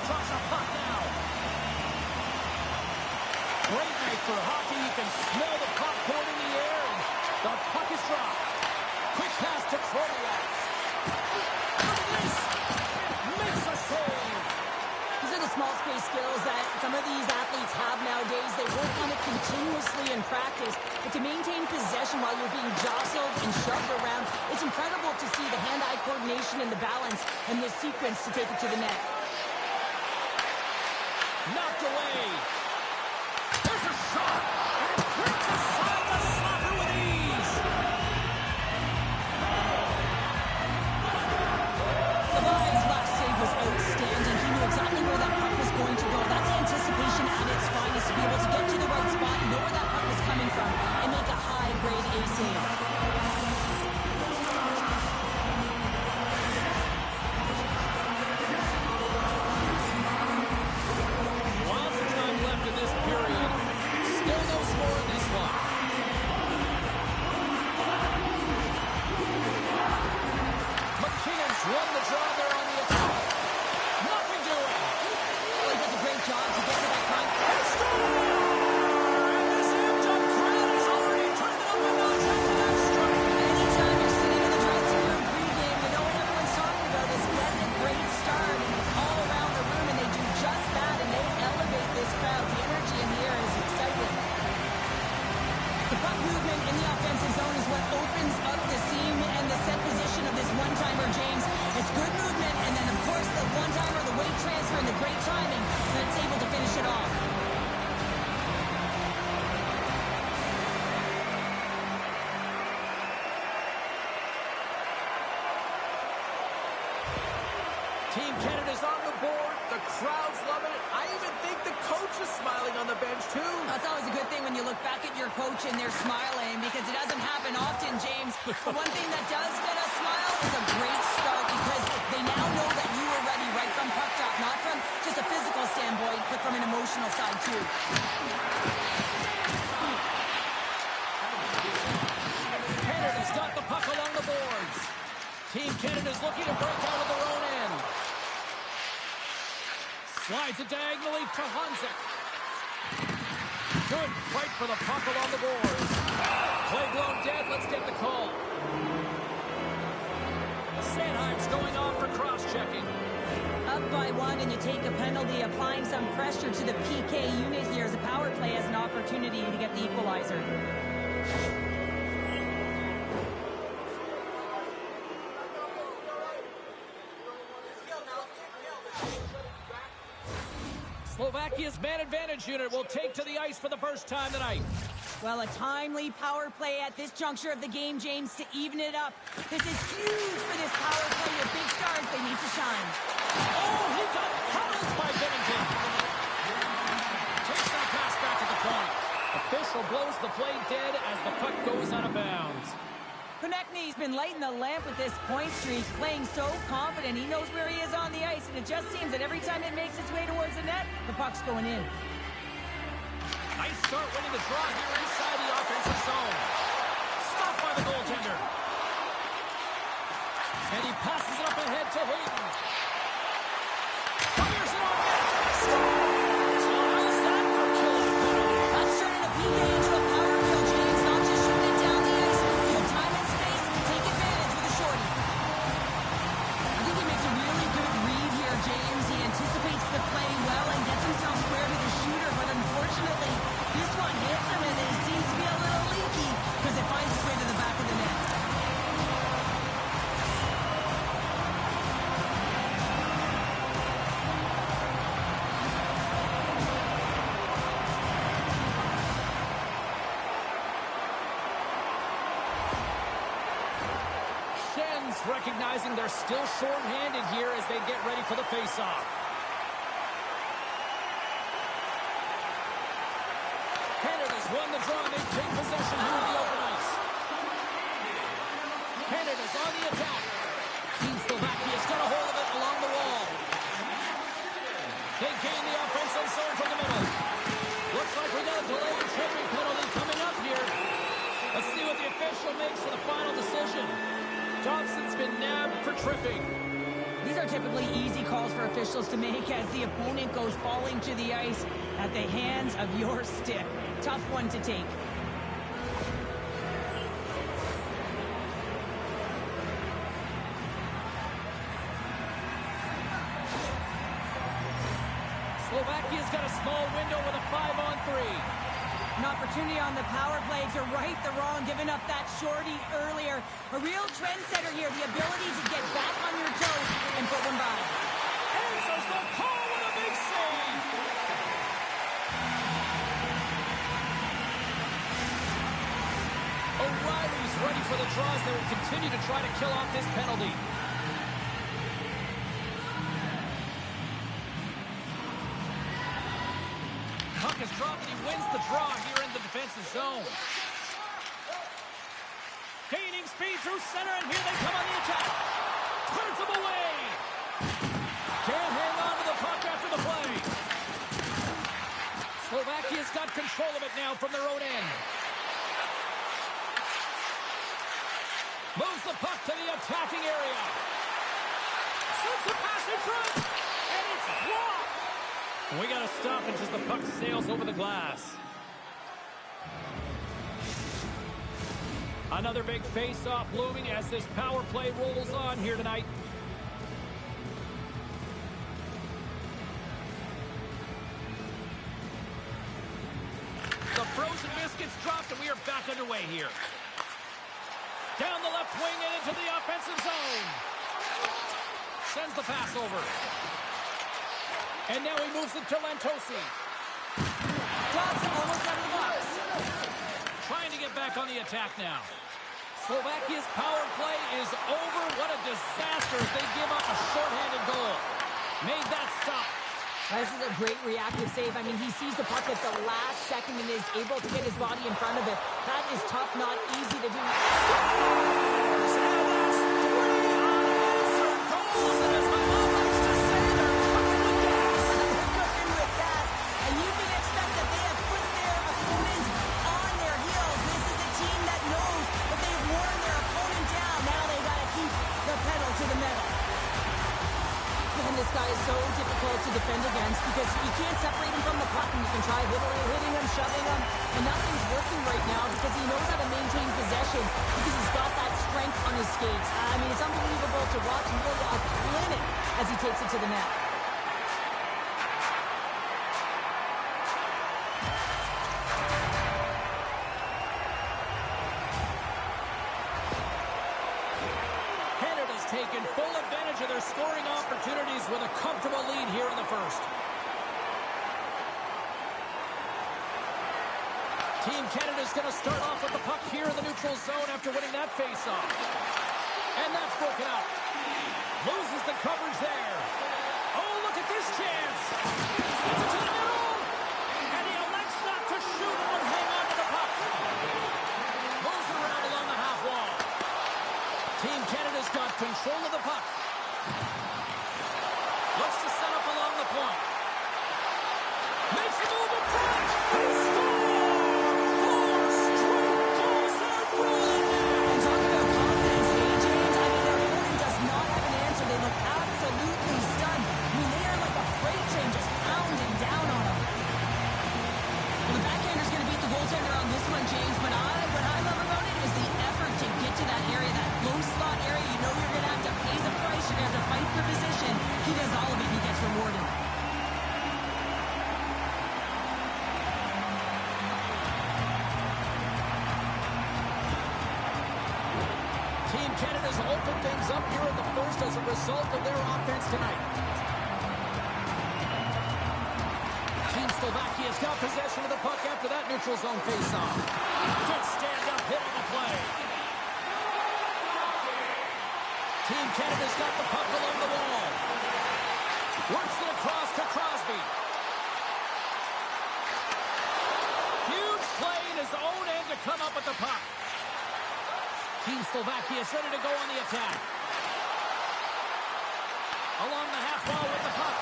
drops a puck now. Great night for hockey. You can smell the popcorn in the air, and the puck is dropped. Quick pass to Troviak. Look at this. Makes a save. These are the small space skills that some of these athletes have nowadays. They work on it continuously in practice. But to maintain possession while you're being jostled and shoved around, it's incredible to see the hand-eye coordination and the balance in this sequence to take it to the net. Knocked away. There's a shot. And it breaks aside the slapper with ease. Levi's last save was outstanding. He knew exactly where that puck was going to go. That's anticipation at its finest, to be able to get to the right spot, know where that puck was coming from, and make a high-grade A save. Lots of time left in this period. Still no score in this one. McKinnon's won the draw there on the attack. Nothing doing. Well, he does a great job to get to that puck. And this amped up crowd has already turned it up a notch after that strike. Anytime you're sitting in the dressing room pregame, you know what everyone's talking about is getting a great start, and it's all around the room, and they do just that, and they elevate this crowd. The energy in the air is exciting. The puck movement in the offensive zone is what opens up the seam and the set position of this one-timer, James. It's good movement, and then, of course, the one-timer, the weight transfer, and the great timing, and it's able to finish it off. Team Canada's on the board. The crowd's loving it. I even think the coach is smiling on the bench, too. That's always a good thing when you look back at your coach and they're smiling, because it doesn't happen often, James. But one thing that does get a smile is a great start, because they now know that you were ready right from puck drop, not from just a physical standpoint, but from an emotional side, too. Canada's got the puck along the boards. Team Canada's looking to break out of their own end. Slides it diagonally to Hanzik. Good fight for the puck along the boards. Play blown dead. Let's get the call. Sanheim's going off for cross-checking. Up by one, and you take a penalty, applying some pressure to the PK unit here as the power play has an opportunity to get the equalizer. Slovakia's man advantage unit will take to the ice for the first time tonight. Well, a timely power play at this juncture of the game, James, to even it up. This is huge for this power play. Your big stars, they need to shine. Oh, he got pounced by Bennington. Takes that pass back at the point. Official blows the play dead as the puck goes out of bounds. Konechny's been lighting the lamp with this point streak, playing so confident. He knows where he is on the ice, and it just seems that every time it makes its way towards the net, the puck's going in. Nice start winning the draw here inside the offensive zone. Stopped by the goaltender. And he passes it up ahead to Hayden. Fires it on net. Scores! Well, how's that for killing a penalty? That's turning a PK into a power kill, James. Not just shooting it down the ice. You have time and space. Take advantage with a shorty. I think he makes a really good read here, James. He anticipates the play well and gets himself square to the shooter, but unfortunately, this one hits him, and it seems to be a little leaky because it finds its way to the back of the net. Shen's recognizing they're still short-handed here as they get ready for the face-off. Canada's won the draw, and they take possession here in the open ice. Canada's on the attack. Team Slovakia's got a hold of it along the wall. They gain the offensive zone from the middle. Looks like we got a delayed tripping penalty coming up here. Let's see what the official makes for the final decision. Thompson's been nabbed for tripping. These are typically easy calls for officials to make as the opponent goes falling to the ice at the hands of your stick. Tough one to take. Slovakia's got a small window with a 5-on-3. An opportunity on the power play to right the wrong, giving up that shorty earlier. A real trendsetter here, the ability to get back on your toes and put one by. Answers the call with a big save. O'Reilly's ready for the draws. They will continue to try to kill off this penalty. Puck is dropped and he wins the draw here in the defensive zone. Gaining speed through center, and here they come on the attack. Turns them away. Can't hang on to the puck after the play. Slovakia's got control of it now from their own end. Moves the puck to the attacking area. Sends the pass in front, and it's blocked. We got to stop it as the puck sails over the glass. Another big face-off looming as this power play rolls on here tonight. The frozen biscuits dropped, and we are back underway here. Down the left wing and into the offensive zone. Sends the pass over. And now he moves it to Lantosi. Drops him almost out of the box. Trying to get back on the attack now. Slovakia's power play is over. What a disaster as they give up a shorthanded goal. Made that stop. This is a great reactive save. I mean, he sees the puck at the last second and is able to get his body in front of it. That is tough, not easy to do. This guy is so difficult to defend against because you can't separate him from the puck, and you can try hitting him, shoving him, and nothing's working right now because he knows how to maintain possession because he's got that strength on his skates. I mean, it's unbelievable to watch him really a clinic as he takes it to the net. Taken full advantage of their scoring opportunities with a comfortable lead here in the first. Team Canada's going to start off with the puck here in the neutral zone after winning that faceoff. And that's broken up. Loses the coverage there. Oh, look at this chance. Sends it to the middle. And he elects not to shoot it and hang on to the puck. Moves it around along the half wall. Team Canada's got control of the puck. Looks to set up along the point. Makes the move in front. And scores! 4 straight goals are rolling now. And talk about confidence, hey, James. I mean, their opponent does not have an answer. They look absolutely stunned. I mean, they are like a freight train just pounding down on them. Well, the backhander's going to beat the goaltender on this one, James. But what I love about it is the effort to get to that area, that low slot area. You know you're going to have to pay the price. You're going to have to fight for position. He does all of it, and he gets rewarded. Team Canada's opened things up here in the first as a result of their offense tonight. Team Slovakia's got possession of the puck after that neutral zone faceoff. Good stand-up hit on the play. Team Canada's got the puck along the wall. Works it across to Crosby. Huge play in his own end to come up with the puck. Team Slovakia is ready to go on the attack. Along the half wall with the puck.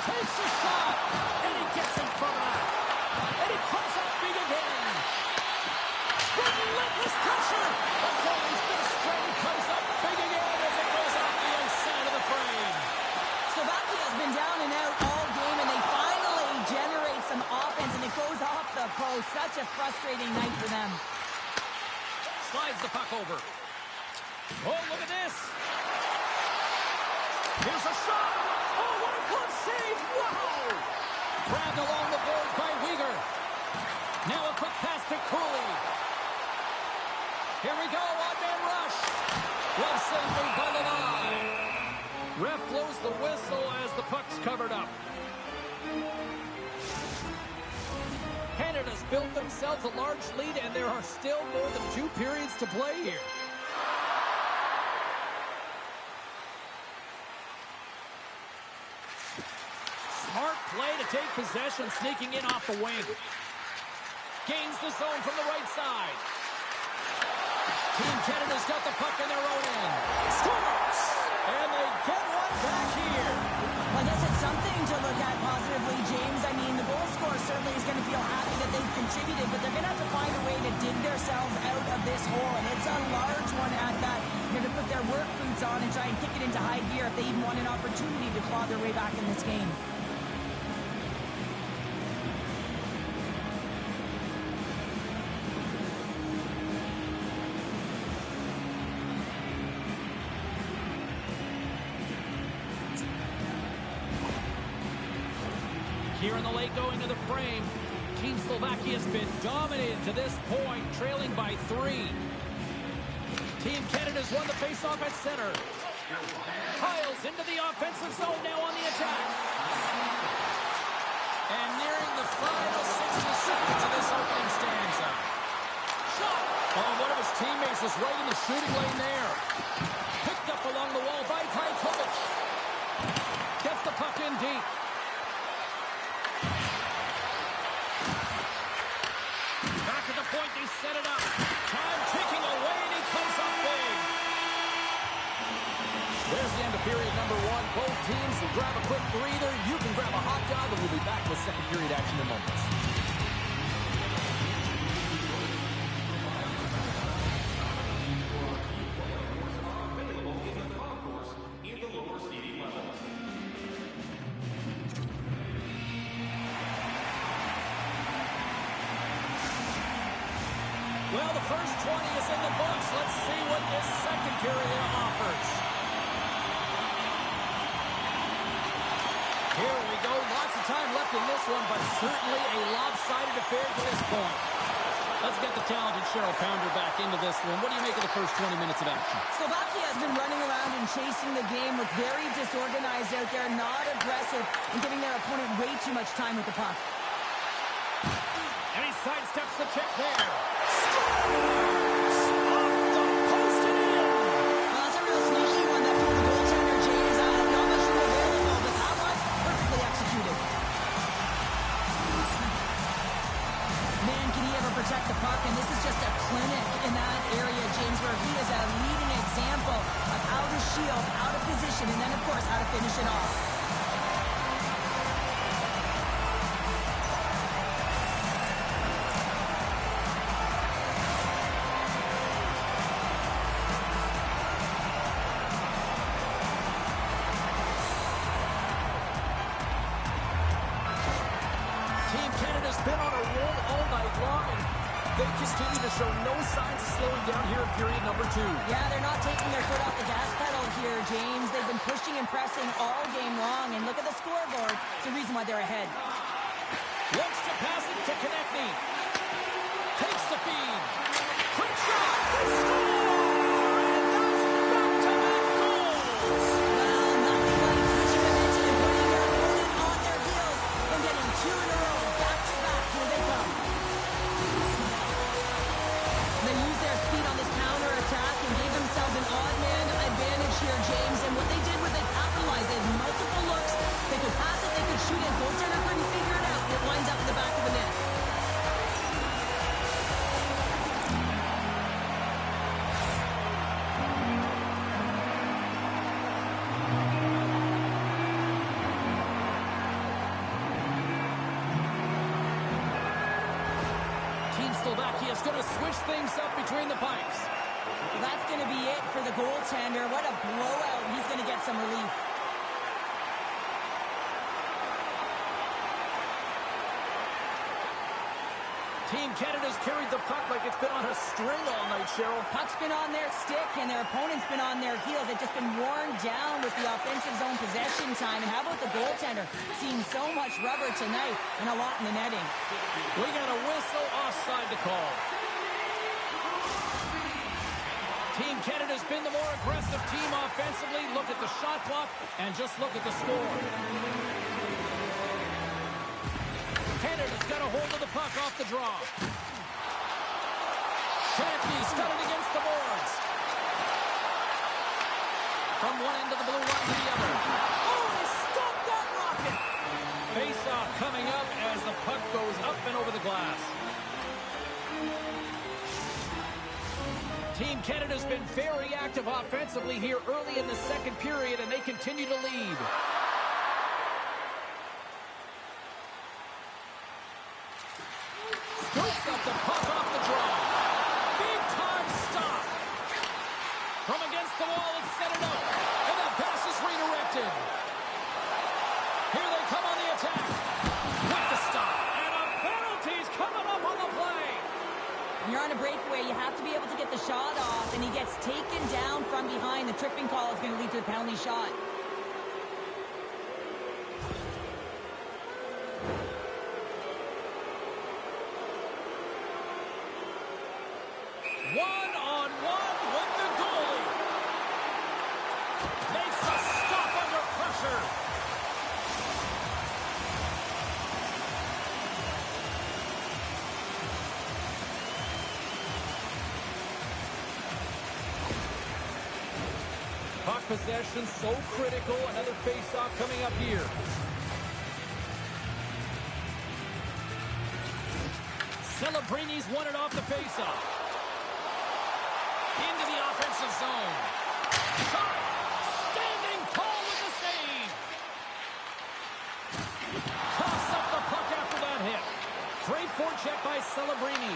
Takes a shot. And he gets in front of that. And he comes up big again. Relentless pressure. The goalie's best friend comes up big again as it goes off the inside of the frame. So such a frustrating night for them. Slides the puck over. Oh, look at this. Here's a shot. Oh, what a glove save. Wow. Grabbed along the boards by Weegar. Now a quick pass to Cooley. Here we go, one-man rush. Glove save made by the line. Ref blows the whistle as the puck's covered up. Canada's built themselves a large lead, and there are still more than 2 periods to play here. Smart play to take possession, sneaking in off the wing. Gains the zone from the right side. Team Canada's got the puck in their own end. Scores! And they get one back here. Well, I guess it's something to look at positively, James. I mean, the goal scorer certainly is going to feel happy that they've contributed, but they're going to have to find a way to dig themselves out of this hole, and it's a large one at that. They're going to put their work boots on and try and kick it into high gear if they even want an opportunity to claw their way back in this game. Here in the late going to the frame, Team Slovakia has been dominated to this point, trailing by 3. Team Canada's won the faceoff at center. Piles into the offensive zone now on the attack. And nearing the final 60 seconds of this opening stanza. Shot! Oh, one of his teammates was right in the shooting lane there. Picked up along the wall by Krajkovic. Gets the puck in deep. Back at the point, they set it up. Time ticking away, and he comes up big. There's the end of period number 1. Both teams will grab a quick breather. You can grab a hot dog, and we'll be back with second period action in moments. Well, the first 20 is in the books. Let's see what this second period offers. Here we go. Lots of time left in this one, but certainly a lopsided affair to this point. Let's get the talented Cheryl Pounder back into this one. What do you make of the first 20 minutes of action? Slovakia has been running around and chasing the game, look very disorganized out there, not aggressive, and giving their opponent way too much time with the puck. And he sidesteps the check there. Scores! Off the post and in! Well, that's a real sneaky one that pulled the goaltender, James. Not much room available, but that was perfectly executed. Man, can he ever protect the puck? And this is just a clinic in that area, James, where he is a leading example of how to shield, out of position, and then, of course, how to finish it off. Been on a roll all night long, and they continue to show no signs of slowing down here in period number 2. Yeah, they're not taking their foot off the gas pedal here, James. They've been pushing and pressing all game long, and look at the scoreboard. It's the reason why they're ahead. Looks to pass it to Konechny. Takes the feed. Quick shot. They score! And that's back-to-back goals! Well, nothing like switching momentum and putting their opponent on their heels and getting 2 in a row. Back-to-back. Here they come. They use their speed on this counter-attack and gave themselves an odd man advantage here, James. And what they did was they capitalized. They had multiple looks. They could pass it, they could shoot it. Goaltender couldn't figure it out. It winds up in the back of the net. Team Slovakia is going to switch things up between the pipes. That's going to be it for the goaltender. What a blowout. He's going to get some relief. Team Canada's carried the puck like it's been on a string all night, Cheryl. Puck's been on their stick, and their opponent's been on their heels. They've just been worn down with the offensive zone possession time. And how about the goaltender? Seeing so much rubber tonight and a lot in the netting. We got a whistle offside to call. Team Canada's been the more aggressive team offensively. Look at the shot clock and just look at the score. Canada's got a hold of the puck off the draw. Champney's got it against the boards. From one end of the blue line to the other. Oh, he stopped that rocket! Face-off coming up as the puck goes up and over the glass. Team Canada's been very active offensively here early in the second period, and they continue to lead. Scoops up the puck off the draw. Big time stop. From against the wall, it's set it up. And that pass is redirected. Here they come on the attack. With the stop. And a penalty's coming up on the play. When you're on a breakaway, you have to be able to get the shot off, and he gets taken down from behind. The tripping call is going to lead to a penalty shot. One-on-one with the goalie. Makes a stop under pressure. Puck possession so critical. Another face-off coming up here. Celebrini's won it off the face-off. Into the offensive zone. Shot! Standing tall with the save. Toss up the puck after that hit. Great forecheck by Celebrini.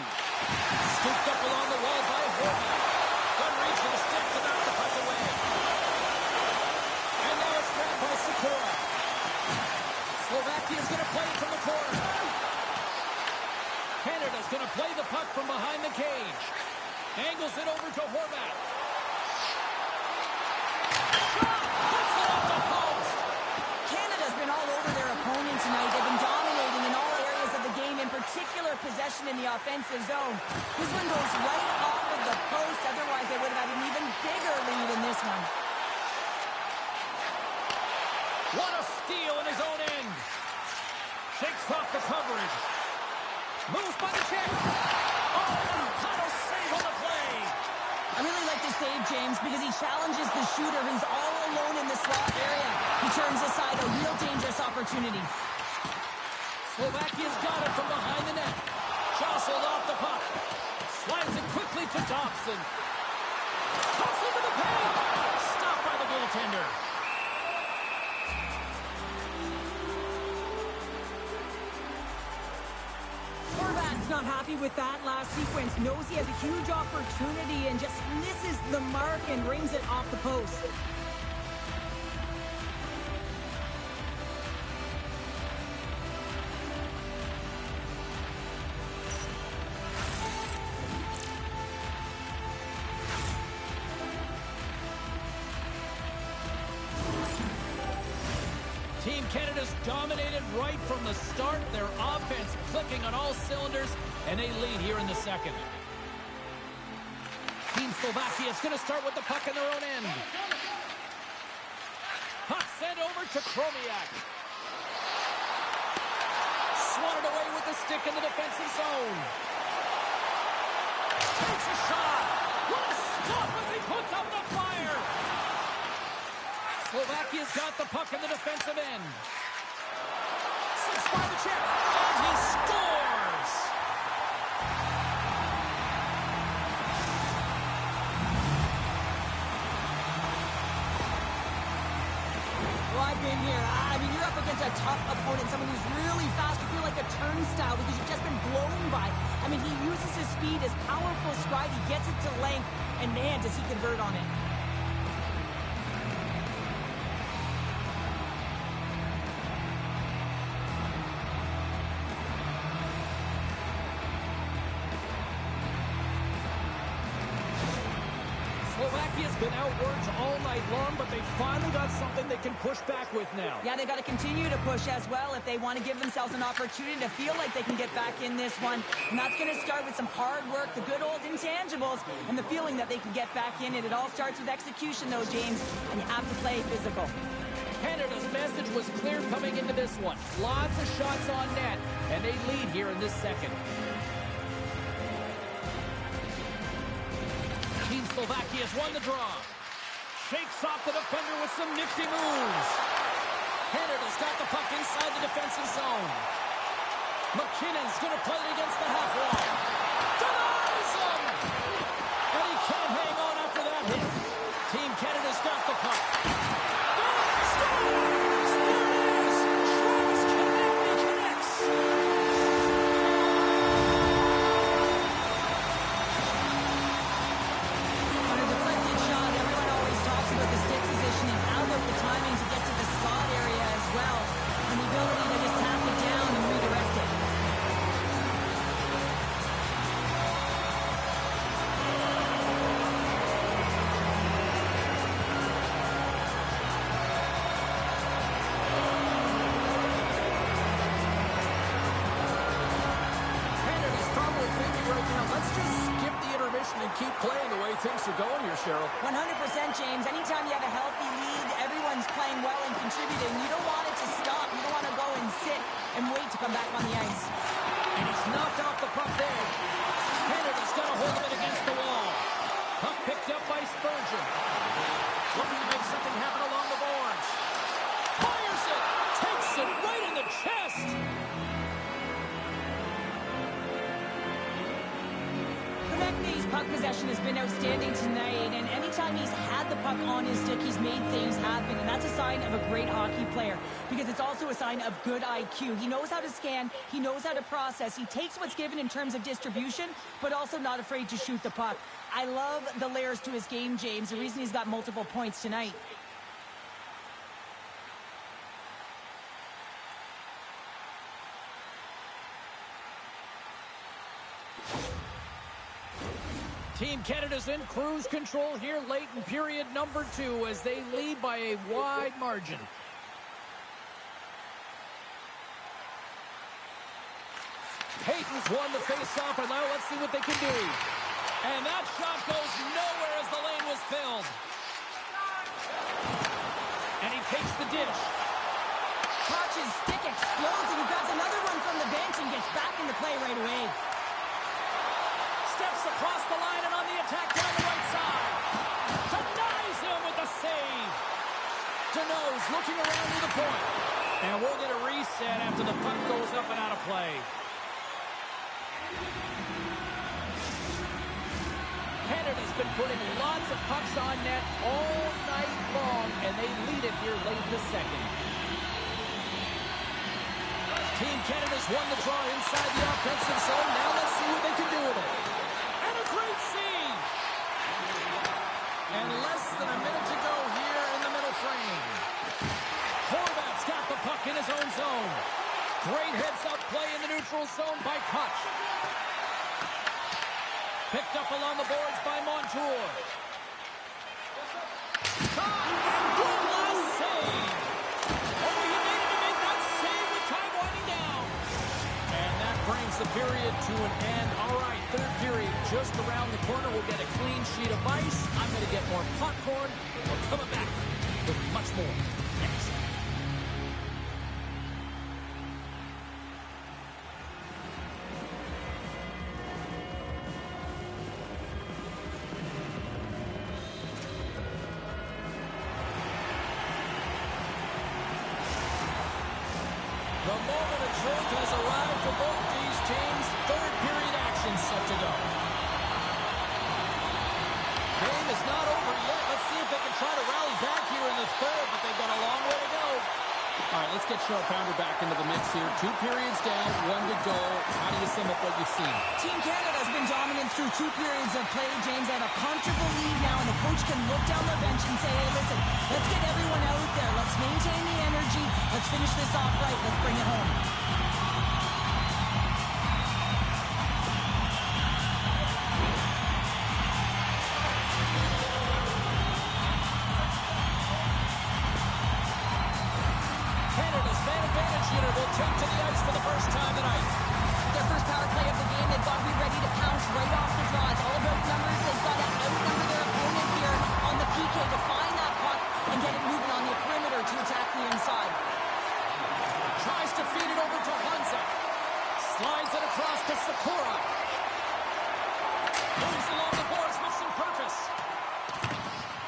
Scooped up along the wall by Horton. Good reach for the stick to knock the puck away. And now it's grabbed by Sikora. Slovakia's going to play it from the corner. Canada's going to play the puck from behind the cage. Angles it over to Horvat. Shot! Puts it off the post! Canada's been all over their opponent tonight. They've been dominating in all areas of the game, in particular possession in the offensive zone. This one goes right off of the post. Otherwise, they would have had an even bigger lead in this one. What a steal in his own end. Shakes off the coverage. Moves by the check. Oh, title save on the play. I really like this save, James, because he challenges the shooter who's all alone in the slot area. He turns aside a real dangerous opportunity. Slovakia's got it from behind the net. Jostled off the puck. Slides it quickly to Dobson. Toss into the paint. Stopped by the goaltender. Horvat's not happy with that last sequence. Knows he has a huge opportunity and just misses the mark and rings it off the post. Team Canada's dominated right from the start. Their offense clicking on all cylinders, and they lead here in the second. Team Slovakia is going to start with the puck in their own end. Puck sent over to Chromiak. Swatted away with the stick in the defensive zone. Takes a shot. What a stop as he puts out the fire. Slovakia's got the puck in the defensive end. Slips by the check, and he scores! Well, I've been here. I mean, you're up against a tough opponent, someone who's really fast. You feel like a turnstile because you've just been blown by. I mean, he uses his speed, his powerful stride. He gets it to length, and man, does he convert on it. has been outworked all night long, but they finally got something they can push back with now. Yeah, they got to continue to push as well if they want to give themselves an opportunity to feel like they can get back in this one. And that's going to start with some hard work, the good old intangibles, and the feeling that they can get back in it. It all starts with execution, though, James, and you have to play physical. Canada's message was clear coming into this one. Lots of shots on net, and they lead here in this second. Team Slovakia has won the draw. Shakes off the defender with some nifty moves. Canada's got the puck inside the defensive zone. McKinnon's going to play it against the half wall. Denies him! And he can't hang on after that hit. Team Canada's got the puck. Keep playing the way things are going here, Cheryl. 100%, James. Anytime you have a healthy lead, everyone's playing well and contributing. You don't want it to stop. You don't want to go and sit and wait to come back on the ice. And he's knocked off the puck there. Canada's got a hold of it against the wall. Puck picked up by Spurgeon. Looking to make something happen along the boards. Fires it! Takes it right in the chest! Konechny's puck possession has been outstanding tonight, and anytime he's had the puck on his stick, he's made things happen, and that's a sign of a great hockey player, because it's also a sign of good IQ. He knows how to scan, he knows how to process, he takes what's given in terms of distribution, but also not afraid to shoot the puck. I love the layers to his game, James, the reason he's got multiple points tonight. Team Canada's in cruise control here late in period number 2 as they lead by a wide margin. Payton's won the face-off, and now let's see what they can do. And that shot goes nowhere as the lane was filled. And he takes the dish. Koch's stick explodes, and he grabs another one from the bench and gets back into play right away. Steps across the line and on the attack down the right side. Denies him with the save. Deneau's looking around to the point. And we'll get a reset after the puck goes up and out of play. Canada's been putting lots of pucks on net all night long, and they lead it here late in the second. Team Canada's won the draw inside the offensive zone. Now let's see what they can do with it. And a great save! And less than a minute to go here in the middle frame. Horvat's got the puck in his own zone. Great heads-up play in the neutral zone by Koch. Picked up along the boards by Montour. Caught and good last save. Oh, he made it to make that save with time winding down. And that brings the period to an end. All right, third period just around the corner. We'll get a clean sheet of ice. I'm going to get more popcorn. We're coming back with much more next. The moment of truth has arrived for both these teams. Third period action set to go. Game is not over yet. Let's see if they can try to rally back here in the third, but they've got a long way to go. All right, let's get Cheryl Pounder back into the mix here. 2 periods down, 1 to go. How do you sum up what you've seen? Team Canada has been dominant through 2 periods of play, James. They have a comfortable lead now, and the coach can look down the bench and say, hey, listen, let's get everyone out there. Let's maintain the energy. Let's finish this off right. Let's bring it home. Canada's man advantage unit will take to the ice for the first time tonight. Their first power play of the game, they've got to be ready to pounce right off the draw. It's all about numbers. They've got to outnumber their opponent here on the PK to find that puck and get it moving on the perimeter to attack the inside. Tries to feed it over to Hansa. Slides it across to Sakura. Moves along the boards with some purpose.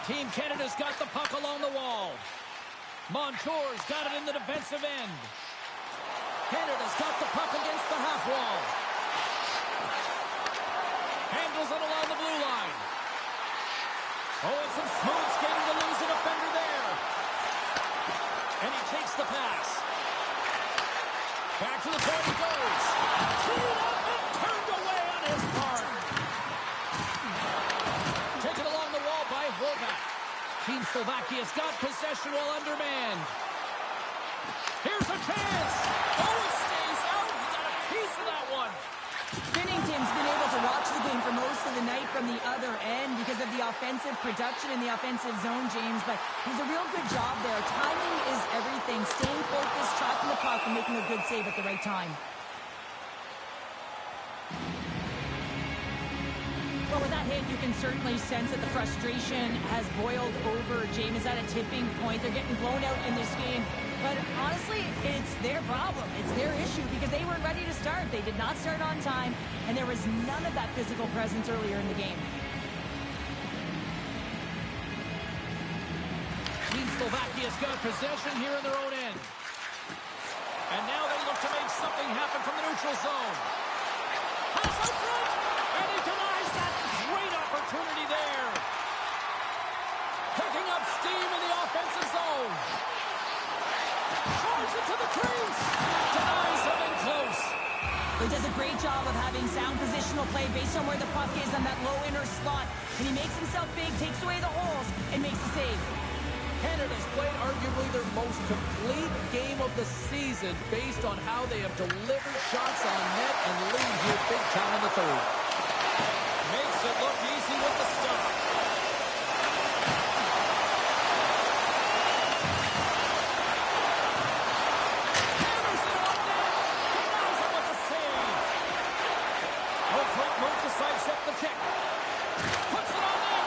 Team Canada's got the puck along the wall. Montour's got it in the defensive end. Canada's got the puck against the half wall. Handles it along the blue line. Oh, and some smooth skating to lose a defender there. And he takes the pass. Back to the point he goes. Teed up and turned away on his part. Taken along the wall by Horvat. Team Slovakia's got possession while undermanned. Here's a chance. Oh, it stays out. He got a piece of that one. Binnington's been able to watch the game for most of the night from the other end because of the offensive production in the offensive zone, James, but he's a real good job there. Timing is everything. Staying focused, tracking the puck, and making a good save at the right time. Well, with that hit, you can certainly sense that the frustration has boiled over. James is at a tipping point. They're getting blown out in this game. But honestly, it's their problem. It's their issue because they weren't ready to start. They did not start on time, and there was none of that physical presence earlier in the game. Team Slovakia's got possession here in their own end. And now they look to make something happen from the neutral zone. Pass out front, and he denies that great opportunity there. Picking up steam in the offensive zone. Charges it to the crease. Denies him in close. He does a great job of having sound positional play based on where the puck is on that low inner slot. And he makes himself big, takes away the holes, and makes a save. Canada's played arguably their most complete game of the season based on how they have delivered shots on net and lead here big time in the third. Makes it look easy with the stop. Hammers it on net. Denies it with the save. Oh, quick move to sidestep the kick. Puts it on net.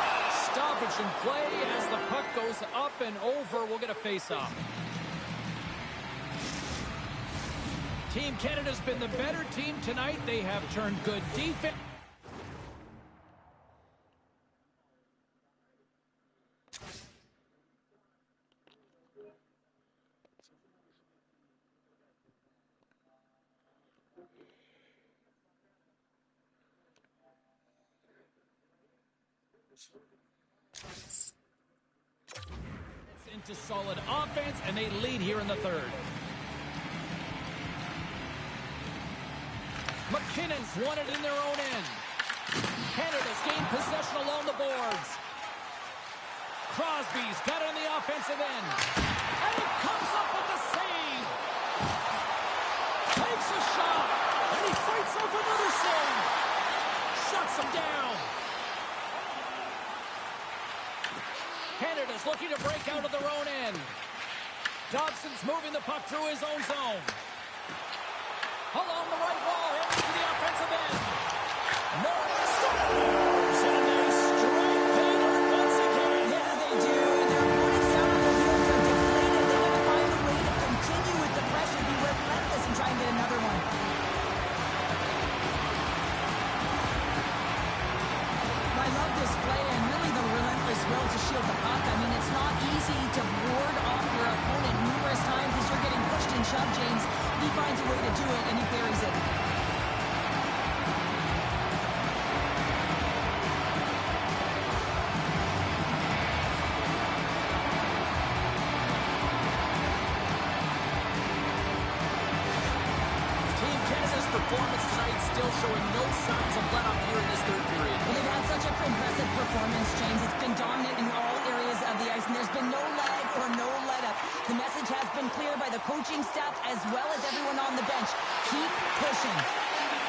Stoppage in play as the puck goes up and over. We'll get a face-off. Team Canada's been the better team tonight. They have turned good defense. Into solid offense, and they lead here in the third. McKinnon's won it in their own end. Canada's gained possession along the boards. Crosby's got it on the offensive end. And he comes up with the save. Takes a shot, and he fights off another save. Shuts him down. Canada's looking to break out of their own end. Dobson's moving the puck through his own zone. Along the right wall, heading to the offensive end. No scores, and they strike Baylor once again. Yeah, they do. And their opponents down on the field are deflated. They got to find a way to continue with the pressure, be relentless, and try and get another one. I love this play and really the relentless will to shield the puck. I mean, it's not easy to ward off your opponent numerous times as you're getting pushed and shoved, James. He finds a way to do it, and he buries it. Team Canada's performance tonight still showing no signs of let up here in this third period. Well, they've had such a impressive performance, James. It's been dominant in all areas of the ice, and there's been no lag or no let-up. The message has been clear by the coaching staff as well as everyone on the bench. Keep pushing.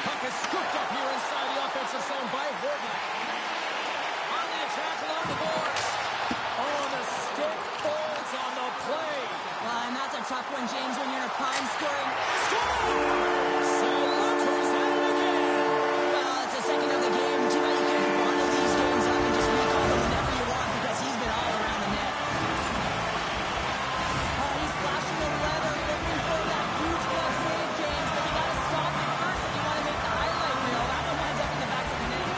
Puck is scooped up here inside the offensive zone by Horvat. On the attack along the boards. Oh, the stick folds on the play. Well, and that's a tough one, James, when you're in a prime scoring. So look who's at it again. Well, it's the second of the game. Too bad you can't bottle these games up and just recall them whenever you want because he's been all around the net. Oh, he's flashing the leather, looking for that huge glove save, James, but you got to stop it first if you want to make the highlight reel. That one winds up in the back of the net.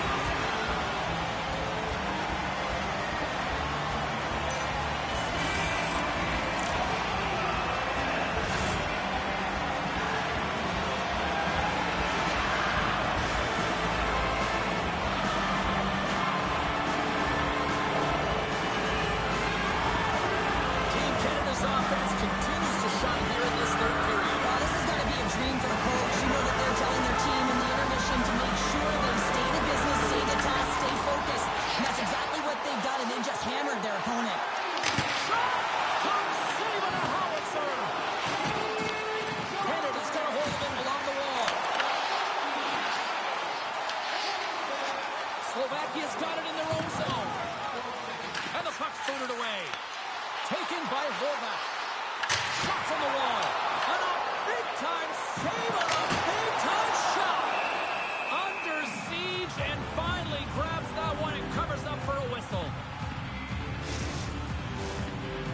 Team Canada's offense continues to shine here in this third period. Well, this has got to be a dream for the coach. You know that they're telling their team in the intermission to make sure they stay to business, stay to task, stay focused. And that's exactly what they've done, and they just hammered their opponent. Shot! Tom saving a howitzer! Canada's got a hold of it along the wall. Slovakia's got it in their own zone. And the puck's booted away. Taken by Horvath. Shot from the wall. And a big-time save on a big-time shot. Under siege and finally grabs that one and covers up for a whistle.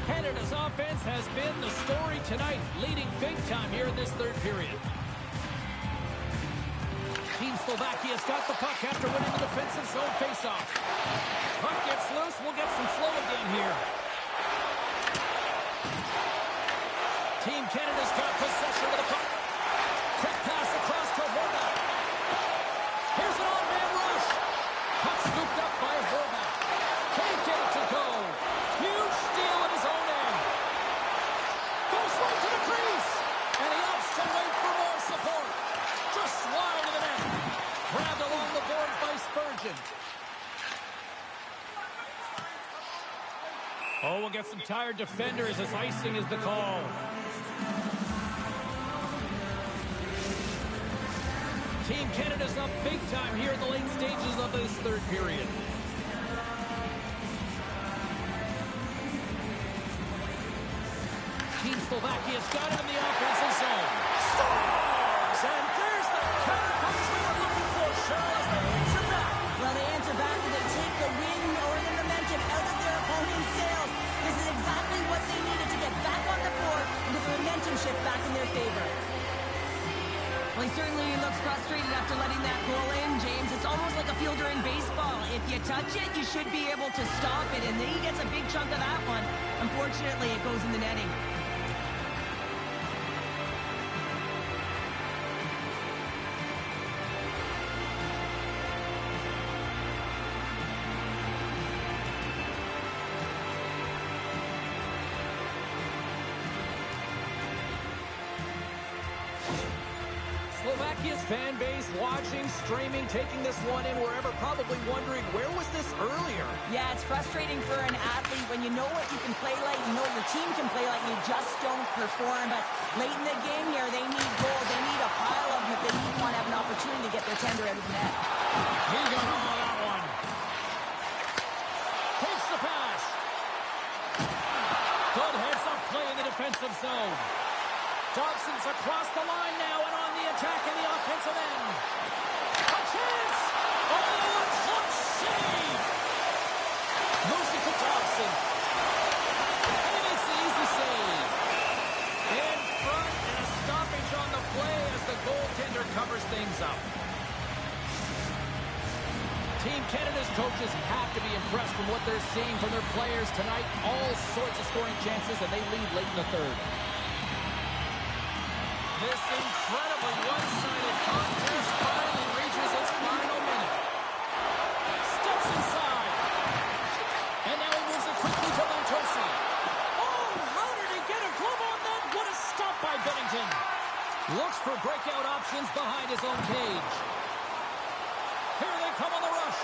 Canada's offense has been the story tonight, leading big time here in this third period. Team Slovakia's got the puck after winning the defensive zone faceoff. Puck gets loose. We'll get some flow again here. Team Canada's got possession of the puck. Quick pass across to Horvath. Here's an on-man rush. Puck scooped up by Horvath. Can't get it to go. Huge steal at his own end. Goes right to the crease. And he opts to wait for more support. Just wide of the net. Grabbed along the boards by Spurgeon. Oh, we'll get some tired defenders as icing is the call. Team Canada's up big time here in the late stages of this third period. Team Slovakia's got it in the offensive zone. Stars! And there's the counterpunch we were looking for, Cheryl, as they answer back. Well, they answer back and they take the wind or the momentum out of their opponent's sails. This is exactly what they needed to get back on the board and get the momentum shift back in their favor. Well, he certainly looks frustrated after letting that goal in, James. It's almost like a fielder in baseball. If you touch it, you should be able to stop it, and then he gets a big chunk of that one. Unfortunately, it goes in the netting. Slovakia's fan base watching, streaming, taking this one in wherever, probably wondering, where was this earlier? Yeah, it's frustrating for an athlete when you know what you can play like, you know what your team can play like, and you just don't perform. But late in the game here, they need goals. They need a pile of them if they want to have an opportunity to get their tender out of the net. He got all of that one. Takes the pass. Good heads-up play in the defensive zone. Dobson's across the line now and on the attack in the offensive end. A chance! Oh, a clutch save! Moves it to Dobson. And he makes the easy save. In front and a stoppage on the play as the goaltender covers things up. Team Canada's coaches have to be impressed from what they're seeing from their players tonight. All sorts of scoring chances, and they lead late in the third. This incredibly one-sided contest finally reaches its final minute. Steps inside. And now he moves it quickly to Montosi. Oh, how did he get a glove on that? What a stop by Bennington. Looks for breakout options behind his own cage. Here they come on the rush.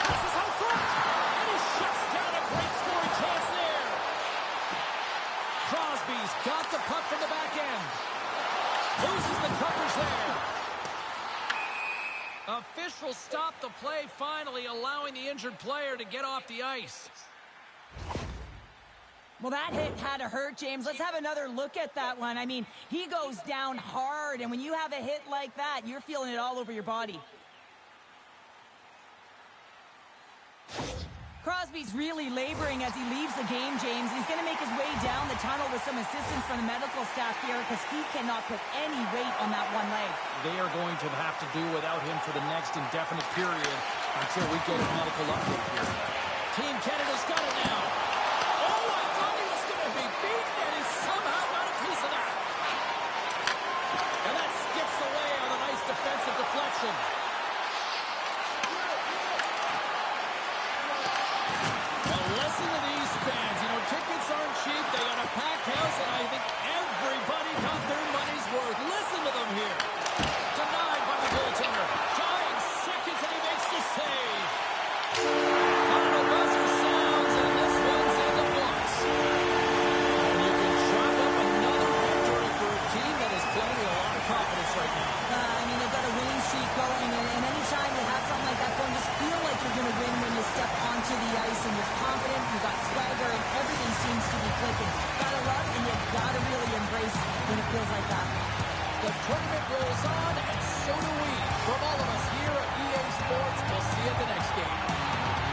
Passes out front. And he shuts down a great scoring chance there. Crosby's got the puck from the back end. Loses the coverage there. Officials stop the play finally, allowing the injured player to get off the ice. Well, that hit had to hurt, James. Let's have another look at that one. I mean, he goes down hard, and when you have a hit like that, you're feeling it all over your body. Crosby's really laboring as he leaves the game, James. He's going to make his way down the tunnel with some assistance from the medical staff here because he cannot put any weight on that one leg. They are going to have to do without him for the next indefinite period until we get a medical update here. Team Canada's got it now. Oh, I thought he was going to be beaten, and he somehow got a piece of that. And that skips away on a nice defensive deflection. Listen to these fans. You know, tickets aren't cheap. They got a packed house, and I think everybody got their money's worth. Listen to them here. Denied by the goaltender. Dying seconds, and he makes the save. Final buzzer sounds, and this one's in the books. And you can chalk up another victory for a team that is playing with a lot of confidence right now. I mean, they've got a winning streak going, and anytime you have something like that going, just feel like you're going to win when you step onto the ice and you're confident, you got swagger, and everything seems to be clicking. Gotta love, and you gotta really embrace when it feels like that. The tournament rolls on, and so do we. From all of us here at EA Sports, we'll see you at the next game.